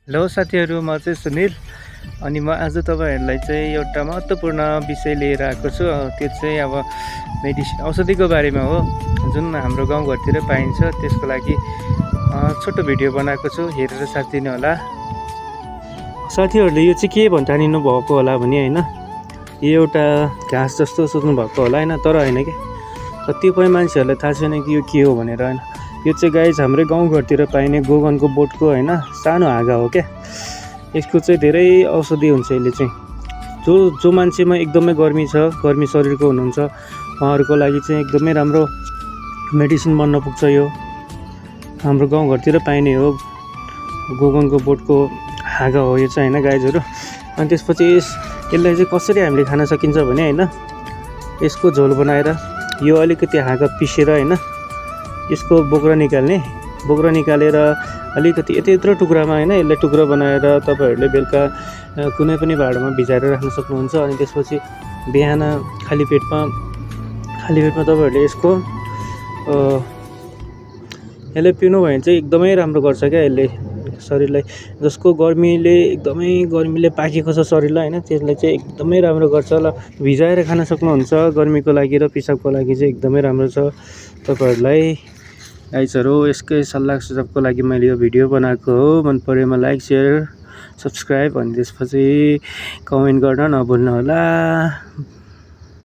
Hello साथीहरू, म चाहिँ सुनिल अनि म आज तपाईहरुलाई चाहिँ एउटा महत्त्वपूर्ण विषय लिएर आएको छु। त्यो चाहिँ अब मेडिसिन औषधिको बारेमा हो, जुन हाम्रो गाउँघरतिर पाइन्छ। त्यसको लागि छोटो भिडियो बनाएको छु, हेरेर साथ दिनु होला। साथीहरूले यो चाहिँ के भन्टानिनु भएको होला भने हैन, यो एउटा घाँस जस्तो सोच्नु भएको होला हैन, तर हैन के। कतिपय मान्छेहरूलाई थाहा छैन कि यो के हो भनेर हैन। यो चाहिँ गाइज हाम्रै गाउँघरतिर पाइने गोगनको बोटको हैन सानो हाँगा हो क्या। यसको चाहिँ धेरै औषधि हुन्छ। यसले चाहिँ जो मान्छेमा एकदमै गर्मी छ, गर्मी शरीरको हुनुहुन्छ, उहाँहरूको लागि चाहिँ एकदमै राम्रो मेडिसिन बन्न पुग्छ। यो हाम्रो गाउँघरतिर पाइने हो, गोगनको बोटको हाँगा हो यो चाहिँ हैन गाइजहरू। अनि त्यसपछि यसलाई चाहिँ कसरी हामीले खान सकिन्छ भने हैन, यसको झोल बनाएर यो अलिकति हाँगा पिसेर हैन, यसको बोक्रा निकालेर अलिकति यत्रो टुक्रामा हैन, यसलाई टुक्रा बनाएर तपाईहरुले बेलुका कुनै पनि भाँडामा भिजाएर राख्न सक्नुहुन्छ। अनि त्यसपछि बिहान खाली पेटमा तपाईहरुले यसलाई पिउनु भयो भने चाहिँ एकदमै राम्रो गर्छ क्या। यसले शरीरलाई, जसको गर्मीले पाकेको छ शरीरलाई हैन, त्यसलाई चाहिँ एकदमै राम्रो गर्छ। ल भिजाएर खान सक्नुहुन्छ, गर्मीको लागि र पिसाबको लागि चाहिँ एकदमै राम्रो छ तपाईहरुलाई। गाइजहरू, यसकै सल्लाह सुझावको लागि मैले यो भिडियो बनाएको हो। मन परेमा लाइक, शेयर, सब्सक्राइब अनि त्यसपछि कमेन्ट गर्न नभुल्नु होला।